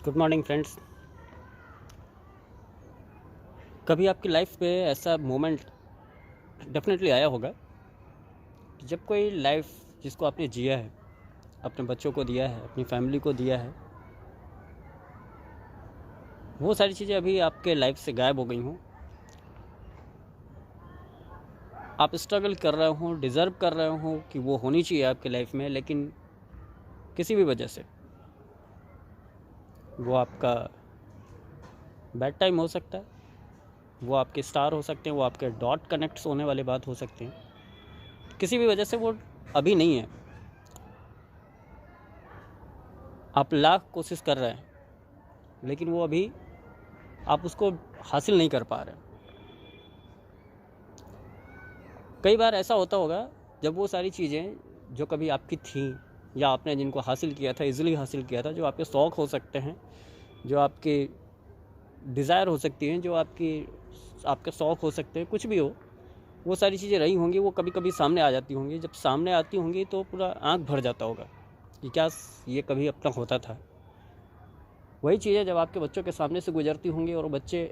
Good morning friends. कभी आपकी life पे ऐसा मोमेंट डेफिनेटली आया होगा कि जब कोई लाइफ जिसको आपने जिया है, अपने बच्चों को दिया है, अपनी फैमिली को दिया है, वो सारी चीज़ें अभी आपके लाइफ से गायब हो गई हों। आप स्ट्रगल कर रहे हो, डिज़र्व कर रहे हो कि वो होनी चाहिए आपके लाइफ में, लेकिन किसी भी वजह से वो आपका बैड टाइम हो सकता है, वो आपके स्टार हो सकते हैं, वो आपके डॉट कनेक्ट्स होने वाले बात हो सकते हैं। किसी भी वजह से वो अभी नहीं है। आप लाख कोशिश कर रहे हैं लेकिन वो अभी आप उसको हासिल नहीं कर पा रहे। कई बार ऐसा होता होगा जब वो सारी चीज़ें जो कभी आपकी थी या आपने जिनको हासिल किया था, इजीली हासिल किया था, जो आपके शौक़ हो सकते हैं, जो आपके डिज़ायर हो सकती हैं, जो आपके शौक़ हो सकते हैं, कुछ भी हो, वो सारी चीज़ें रही होंगी, वो कभी कभी सामने आ जाती होंगी। जब सामने आती होंगी तो पूरा आँख भर जाता होगा कि क्या ये कभी अपना होता था। वही चीज़ें जब आपके बच्चों के सामने से गुजरती होंगी और बच्चे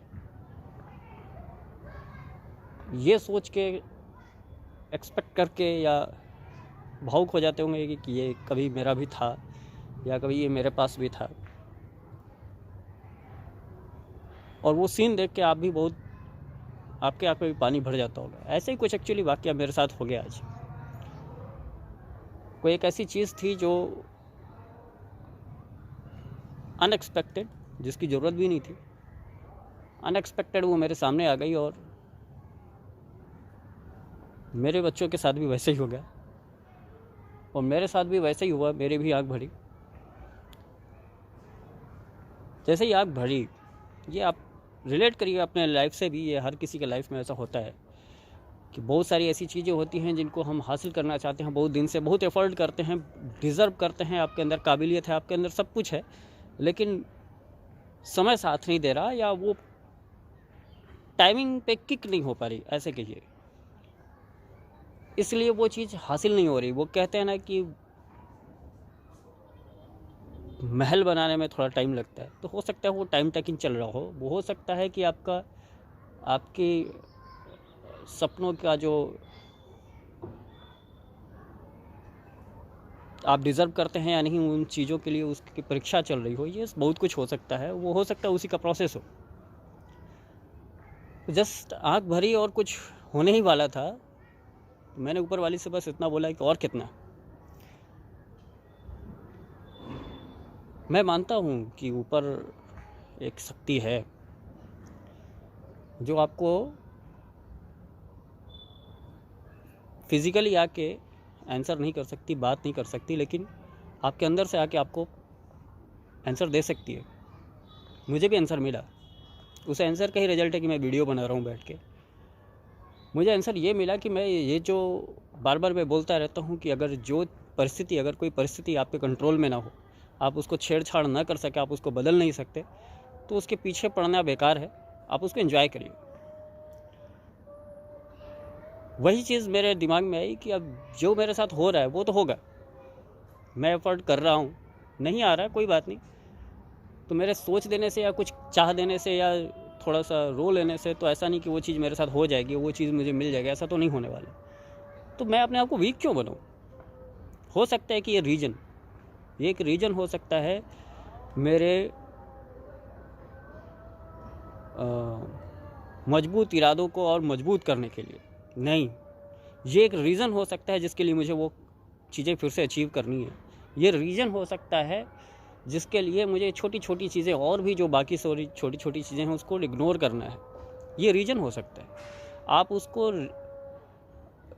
ये सोच के एक्सपेक्ट करके या भावुक हो जाते होंगे कि ये कभी मेरा भी था या कभी ये मेरे पास भी था, और वो सीन देख के आप भी बहुत, आपके आँख में भी पानी भर जाता होगा। ऐसे ही कुछ एक्चुअली वाक़या मेरे साथ हो गया आज। कोई एक ऐसी चीज़ थी जो अनएक्सपेक्टेड, जिसकी ज़रूरत भी नहीं थी, अनएक्सपेक्टेड वो मेरे सामने आ गई और मेरे बच्चों के साथ भी वैसे ही हो गया और मेरे साथ भी वैसे ही हुआ। मेरी भी आँख भरी। जैसे ही आँख भरी, ये आप रिलेट करिए अपने लाइफ से भी। ये हर किसी के लाइफ में ऐसा होता है कि बहुत सारी ऐसी चीज़ें होती हैं जिनको हम हासिल करना चाहते हैं, बहुत दिन से बहुत एफर्ट करते हैं, डिज़र्व करते हैं, आपके अंदर काबिलियत है, आपके अंदर सब कुछ है, लेकिन समय साथ नहीं दे रहा या वो टाइमिंग पे किक नहीं हो पा रही, ऐसे कहिए, इसलिए वो चीज़ हासिल नहीं हो रही। वो कहते हैं ना कि महल बनाने में थोड़ा टाइम लगता है, तो हो सकता है वो टाइम टेकिंग चल रहा हो। वो हो सकता है कि आपके सपनों का जो आप डिज़र्व करते हैं या नहीं, उन चीज़ों के लिए उसकी परीक्षा चल रही हो। ये बहुत कुछ हो सकता है। वो हो सकता है उसी का प्रोसेस हो। जस्ट आँख भरी और कुछ होने ही वाला था, मैंने ऊपर वाली से बस इतना बोला कि और कितना। मैं मानता हूँ कि ऊपर एक शक्ति है जो आपको फिज़िकली आके आंसर नहीं कर सकती, बात नहीं कर सकती, लेकिन आपके अंदर से आके आपको आंसर दे सकती है। मुझे भी आंसर मिला। उस आंसर का ही रिजल्ट है कि मैं वीडियो बना रहा हूँ बैठ के। मुझे आंसर ये मिला कि मैं ये जो बार बार मैं बोलता रहता हूँ कि अगर कोई परिस्थिति आपके कंट्रोल में ना हो, आप उसको छेड़छाड़ ना कर सके, आप उसको बदल नहीं सकते, तो उसके पीछे पड़ना बेकार है। आप उसको एंजॉय करिए। वही चीज़ मेरे दिमाग में आई कि अब जो मेरे साथ हो रहा है वो तो होगा, मैं एफर्ट कर रहा हूँ, नहीं आ रहा है कोई बात नहीं, तो मेरे सोच देने से या कुछ चाह देने से या थोड़ा सा रो लेने से तो ऐसा नहीं कि वो चीज़ मेरे साथ हो जाएगी, वो चीज़ मुझे मिल जाएगी, ऐसा तो नहीं होने वाला। तो मैं अपने आप को वीक क्यों बनाऊँ? हो सकता है कि ये एक रीज़न हो सकता है मेरे मजबूत इरादों को और मजबूत करने के लिए। नहीं, ये एक रीज़न हो सकता है जिसके लिए मुझे वो चीज़ें फिर से अचीव करनी है। ये रीज़न हो सकता है जिसके लिए मुझे छोटी छोटी चीज़ें और भी जो बाकी सारी छोटी छोटी चीज़ें हैं उसको इग्नोर करना है। ये रीज़न हो सकता है। आप उसको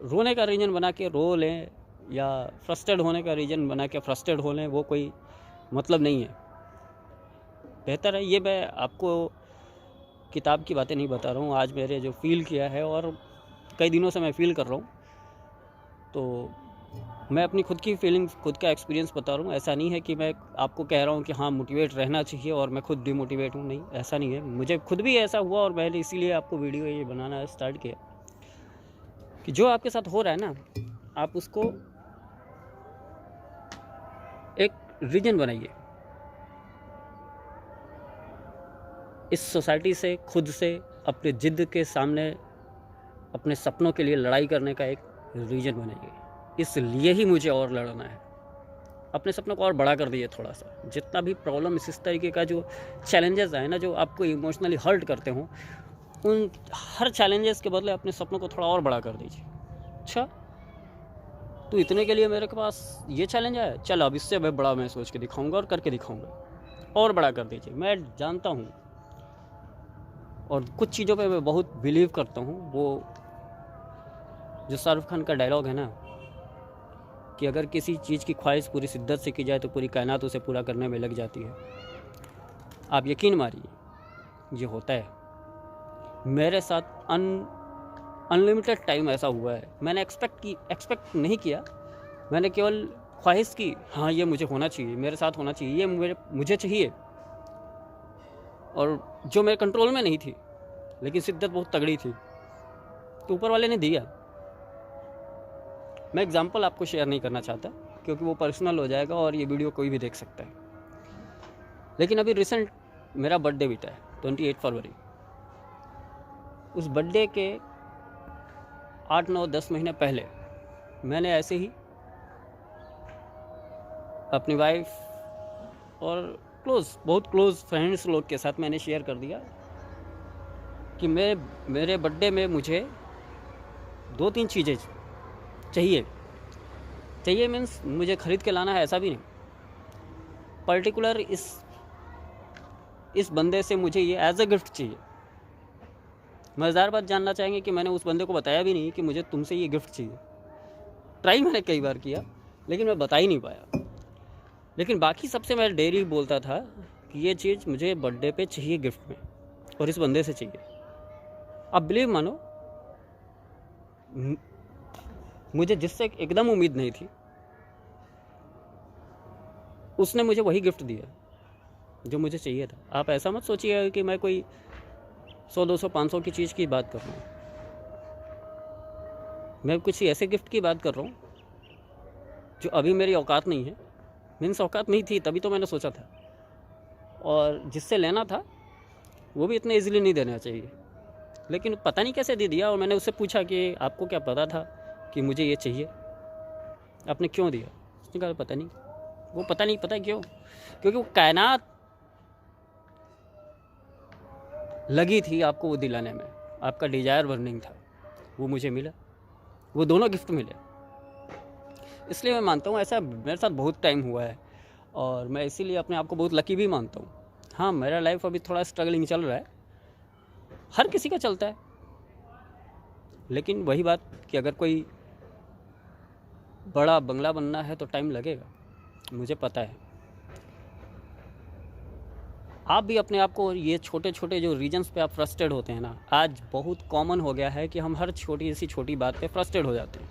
रोने का रीज़न बना के रो लें या फ्रस्ट्रेट होने का रीज़न बना के फ्रस्ट्रेट हो लें, वो कोई मतलब नहीं है। बेहतर है, ये मैं आपको किताब की बातें नहीं बता रहा हूँ, आज मेरे जो फ़ील किया है और कई दिनों से मैं फ़ील कर रहा हूँ, तो मैं अपनी खुद की फीलिंग्स, खुद का एक्सपीरियंस बता रहा हूँ। ऐसा नहीं है कि मैं आपको कह रहा हूँ कि हाँ मोटिवेट रहना चाहिए और मैं खुद डिमोटिवेट हूँ, नहीं, ऐसा नहीं है। मुझे खुद भी ऐसा हुआ और मैंने इसीलिए आपको वीडियो ये बनाना स्टार्ट किया कि जो आपके साथ हो रहा है ना, आप उसको एक रीजन बनाइए। इस सोसाइटी से, खुद से, अपने ज़िद के सामने अपने सपनों के लिए लड़ाई करने का एक रीज़न बनेगी। इसलिए ही मुझे और लड़ना है। अपने सपनों को और बड़ा कर दीजिए थोड़ा सा। जितना भी प्रॉब्लम इस तरीके का जो चैलेंजेस है ना, जो आपको इमोशनली हर्ट करते हो, उन हर चैलेंजेस के बदले अपने सपनों को थोड़ा और बड़ा कर दीजिए। अच्छा, तो इतने के लिए मेरे के पास ये चैलेंज है, चल अब इससे मैं बड़ा मैं सोच के दिखाऊंगा और करके दिखाऊंगा। और बड़ा कर दीजिए। मैं जानता हूँ और कुछ चीज़ों पे मैं बहुत बिलीव करता हूँ। वो जो शाहरुख खान का डायलॉग है ना, कि अगर किसी चीज़ की ख्वाहिश पूरी शिद्दत से की जाए तो पूरी कायनात उसे पूरा करने में लग जाती है। आप यकीन मानिए, ये होता है। मेरे साथ अनलिमिटेड टाइम ऐसा हुआ है। मैंने एक्सपेक्ट नहीं किया, मैंने केवल ख्वाहिश की, हाँ ये मुझे होना चाहिए, मेरे साथ होना चाहिए, ये मुझे चाहिए, और जो मेरे कंट्रोल में नहीं थी, लेकिन शिद्दत बहुत तगड़ी थी, तो ऊपर वाले ने दिया। मैं एग्जांपल आपको शेयर नहीं करना चाहता क्योंकि वो पर्सनल हो जाएगा और ये वीडियो कोई भी देख सकता है। लेकिन अभी रिसेंट मेरा बर्थडे बीता है, 28 फरवरी। उस बर्थडे के 8, 9, 10 महीने पहले मैंने ऐसे ही अपनी वाइफ और बहुत क्लोज फ्रेंड्स लोग के साथ मैंने शेयर कर दिया कि मेरे बर्थडे में मुझे 2-3 चीज़ें चाहिए मीन्स मुझे ख़रीद के लाना है ऐसा भी नहीं। पर्टिकुलर इस बंदे से मुझे ये एज अ गिफ्ट चाहिए। मज़ेदार बात जानना चाहेंगे कि मैंने उस बंदे को बताया भी नहीं कि मुझे तुमसे ये गिफ्ट चाहिए। ट्राई मैंने कई बार किया लेकिन मैं बता ही नहीं पाया। लेकिन बाकी सबसे मैं डेली बोलता था कि ये चीज़ मुझे बर्थडे पे चाहिए गिफ्ट में, और इस बंदे से चाहिए। अब बिलीव मानो, मुझे जिससे एकदम उम्मीद नहीं थी, उसने मुझे वही गिफ्ट दिया जो मुझे चाहिए था। आप ऐसा मत सोचिए कि मैं कोई 100, 200, 500 की चीज़ की बात कर रहा हूँ। मैं कुछ ऐसे गिफ्ट की बात कर रहा हूँ जो अभी मेरी औकात नहीं है। मीन्स औकात नहीं थी तभी तो मैंने सोचा था, और जिससे लेना था वो भी इतने इजीली नहीं देना चाहिए, लेकिन पता नहीं कैसे दे दिया। और मैंने उससे पूछा कि आपको क्या पता था कि मुझे ये चाहिए, आपने क्यों दिया? उसने कहा पता नहीं। वो पता नहीं पता क्यों? क्योंकि वो कायनात लगी थी आपको वो दिलाने में, आपका डिज़ायर बर्निंग था, वो मुझे मिला। वो दोनों गिफ्ट मिले। इसलिए मैं मानता हूँ ऐसा मेरे साथ बहुत टाइम हुआ है, और मैं इसीलिए अपने आप को बहुत लकी भी मानता हूँ। हाँ, मेरा लाइफ अभी थोड़ा स्ट्रगलिंग चल रहा है, हर किसी का चलता है। लेकिन वही बात कि अगर कोई बड़ा बंगला बनना है तो टाइम लगेगा, मुझे पता है। आप भी अपने आप को, ये छोटे छोटे जो रीजन्स पे आप फ्रस्ट्रेट होते हैं ना, आज बहुत कॉमन हो गया है कि हम हर छोटी सी छोटी बात पे फ्रस्ट्रेट हो जाते हैं।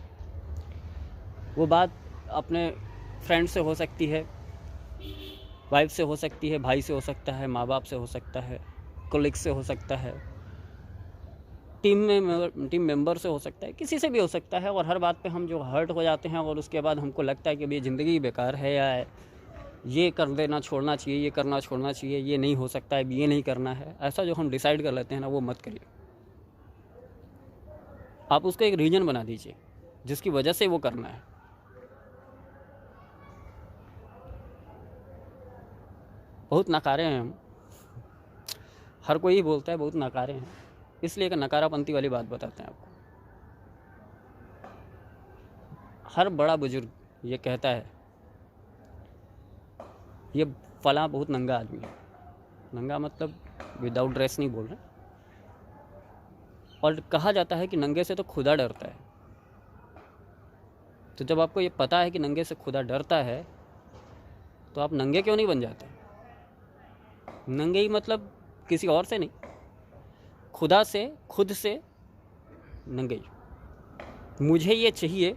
वो बात अपने फ्रेंड से हो सकती है, वाइफ से हो सकती है, भाई से हो सकता है, माँ बाप से हो सकता है, कोलिग से हो सकता है, टीम मेंबर से हो सकता है, किसी से भी हो सकता है। और हर बात पे हम जो हर्ट हो जाते हैं और उसके बाद हमको लगता है कि ये ज़िंदगी बेकार है, या ये कर देना छोड़ना चाहिए, ये करना छोड़ना चाहिए, ये नहीं हो सकता है, ये नहीं करना है, ऐसा जो हम डिसाइड कर लेते हैं ना, वो मत करिए। आप उसको एक रीजन बना दीजिए जिसकी वजह से वो करना है। बहुत नकारे हैं हम, हर कोई ही बोलता है बहुत नकारे हैं, इसलिए एक नकारापंथी वाली बात बताते हैं आपको। हर बड़ा बुजुर्ग ये कहता है, ये फला बहुत नंगा आदमी है। नंगा मतलब विदाउट ड्रेस नहीं बोल रहे। और कहा जाता है कि नंगे से तो खुदा डरता है। तो जब आपको ये पता है कि नंगे से खुदा डरता है, तो आप नंगे क्यों नहीं बन जाते? नंगे ही मतलब किसी और से नहीं, खुदा से, खुद से नंगे ही। मुझे ये चाहिए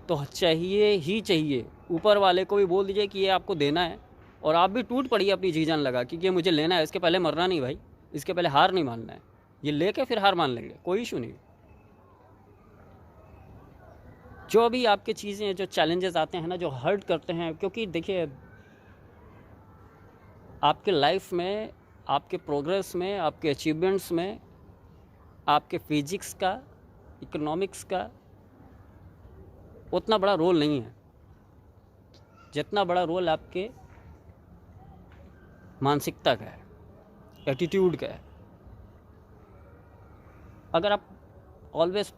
तो चाहिए ही चाहिए। ऊपर वाले को भी बोल दीजिए कि ये आपको देना है, और आप भी टूट पड़िए अपनी जी जान लगा कि ये मुझे लेना है। इसके पहले मरना नहीं भाई, इसके पहले हार नहीं मानना है। ये लेके फिर हार मान लेंगे, कोई इशू नहीं। जो भी आपके चीज़ें, जो चैलेंजेस आते हैं ना, जो हर्ट करते हैं, क्योंकि देखिए आपके लाइफ में आपके प्रोग्रेस में, आपके अचीवमेंट्स में, आपके फिजिक्स का, इकोनॉमिक्स का उतना बड़ा रोल नहीं है जितना बड़ा रोल आपके मानसिकता का है, एटीट्यूड का है। अगर आप ऑलवेज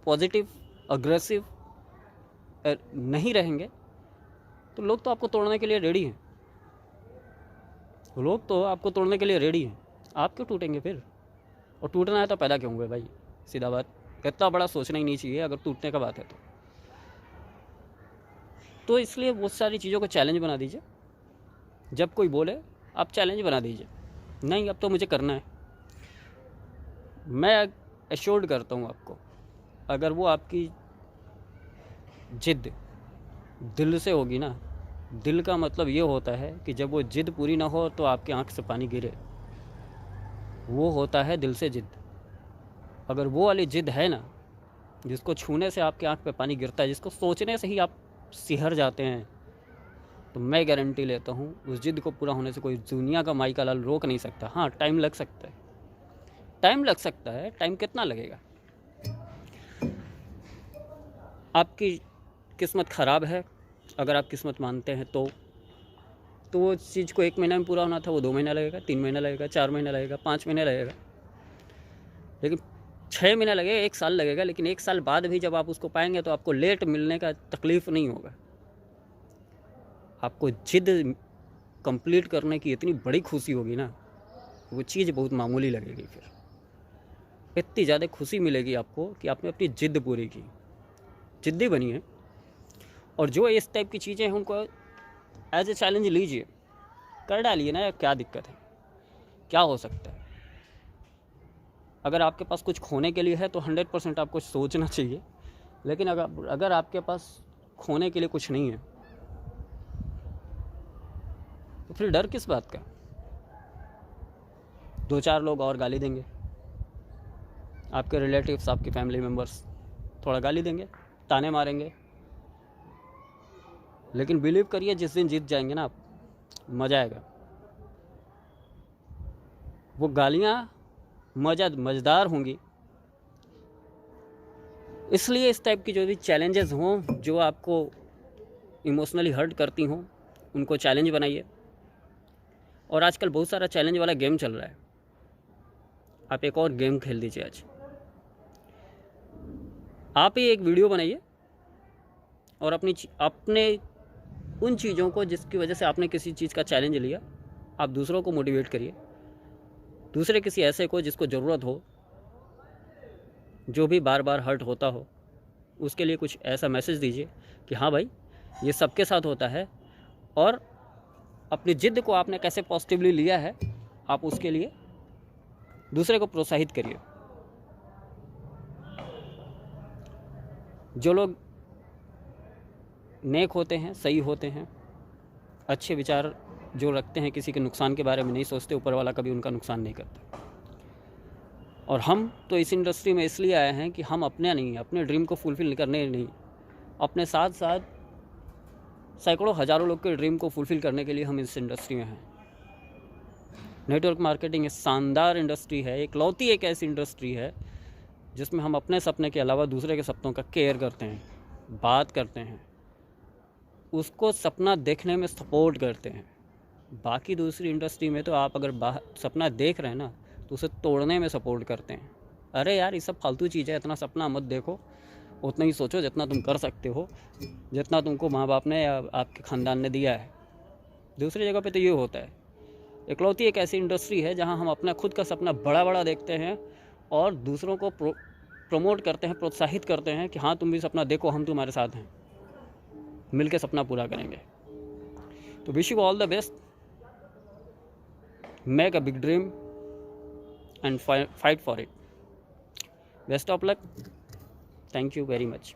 पॉजिटिव, अग्रेसिव नहीं रहेंगे तो लोग तो आपको तोड़ने के लिए रेडी हैं। लोग तो आपको तोड़ने के लिए रेडी हैं, आप क्यों टूटेंगे फिर? और टूटना है तो पैदा क्यों हुए भाई? सीधा बात, इतना बड़ा सोचना ही नहीं चाहिए अगर टूटने का बात है तो इसलिए बहुत सारी चीज़ों को चैलेंज बना दीजिए। जब कोई बोले आप चैलेंज बना दीजिए, नहीं अब तो मुझे करना है। मैं एश्योर्ड करता हूँ आपको, अगर वो आपकी जिद दिल से होगी ना, दिल का मतलब ये होता है कि जब वो जिद पूरी ना हो तो आपकी आंख से पानी गिरे, वो होता है दिल से जिद। अगर वो वाली जिद है ना, जिसको छूने से आपकी आंख पे पानी गिरता है, जिसको सोचने से ही आप सिहर जाते हैं, तो मैं गारंटी लेता हूँ उस जिद को पूरा होने से कोई दुनिया का माई का लाल रोक नहीं सकता। हाँ, टाइम लग सकता है, टाइम लग सकता है। टाइम कितना लगेगा? आपकी किस्मत ख़राब है, अगर आप किस्मत मानते हैं तो वो चीज़ को 1 महीना में पूरा होना था, वो 2 महीना लगेगा, 3 महीना लगेगा, 4 महीना लगेगा, 5 महीने लगेगा, लेकिन 6 महीना लगेगा, 1 साल लगेगा। लेकिन 1 साल बाद भी जब आप उसको पाएंगे तो आपको लेट मिलने का तकलीफ़ नहीं होगा। आपको जिद कंप्लीट करने की इतनी बड़ी खुशी होगी ना, वो चीज़ बहुत मामूली लगेगी। फिर इतनी ज़्यादा खुशी मिलेगी आपको कि आपने अपनी जिद पूरी की। जिद्दी बनिए, और जो इस टाइप की चीज़ें हैं उनको एज ए चैलेंज लीजिए, कर डालिए ना। क्या दिक्कत है? क्या हो सकता है? अगर आपके पास कुछ खोने के लिए है तो 100% आपको सोचना चाहिए। लेकिन अगर आपके पास खोने के लिए कुछ नहीं है तो फिर डर किस बात का? 2-4 लोग और गाली देंगे, आपके रिलेटिव्स, आपके फैमिली मेम्बर्स थोड़ा गाली देंगे, ताने मारेंगे, लेकिन बिलीव करिए जिस दिन जीत जाएंगे ना आप, मज़ा आएगा। वो गालियाँ मज़ेदार होंगी। इसलिए इस टाइप की जो भी चैलेंजेस हों, जो आपको इमोशनली हर्ट करती हों, उनको चैलेंज बनाइए। और आजकल बहुत सारा चैलेंज वाला गेम चल रहा है, आप एक और गेम खेल दीजिए। आज आप ही एक वीडियो बनाइए और अपने उन चीज़ों को जिसकी वजह से आपने किसी चीज़ का चैलेंज लिया, आप दूसरों को मोटिवेट करिए। दूसरे किसी ऐसे को जिसको ज़रूरत हो, जो भी बार बार हर्ट होता हो, उसके लिए कुछ ऐसा मैसेज दीजिए कि हाँ भाई, ये सबके साथ होता है, और अपनी जिद को आपने कैसे पॉजिटिवली लिया है, आप उसके लिए दूसरे को प्रोत्साहित करिए। जो लोग नेक होते हैं, सही होते हैं, अच्छे विचार जो रखते हैं, किसी के नुकसान के बारे में नहीं सोचते, ऊपर वाला कभी उनका नुकसान नहीं करता। और हम तो इस इंडस्ट्री में इसलिए आए हैं कि हम अपने ड्रीम को फुलफ़िल करने नहीं, अपने साथ साथ सैकड़ों हज़ारों लोग के ड्रीम को फुलफ़िल करने के लिए हम इस इंडस्ट्री में हैं। नेटवर्क मार्केटिंग एक शानदार इंडस्ट्री है, इकलौती एक ऐसी इंडस्ट्री है जिसमें हम अपने सपने के अलावा दूसरे के सपनों का केयर करते हैं, बात करते हैं, उसको सपना देखने में सपोर्ट करते हैं। बाकी दूसरी इंडस्ट्री में तो आप अगर सपना देख रहे हैं ना, तो उसे तोड़ने में सपोर्ट करते हैं। अरे यार, ये सब फालतू चीज़ है, इतना सपना मत देखो, उतना ही सोचो जितना तुम कर सकते हो, जितना तुमको माँ बाप ने या आपके ख़ानदान ने दिया है। दूसरी जगह पे तो ये होता है। इकलौती एक ऐसी इंडस्ट्री है जहाँ हम अपना खुद का सपना बड़ा बड़ा देखते हैं और दूसरों को प्रमोट करते हैं, प्रोत्साहित करते हैं कि हाँ तुम भी सपना देखो, हम तुम्हारे साथ हैं, मिलके सपना पूरा करेंगे। तो wish you all the best, make a big dream and fight for it. Best of luck. Thank you very much.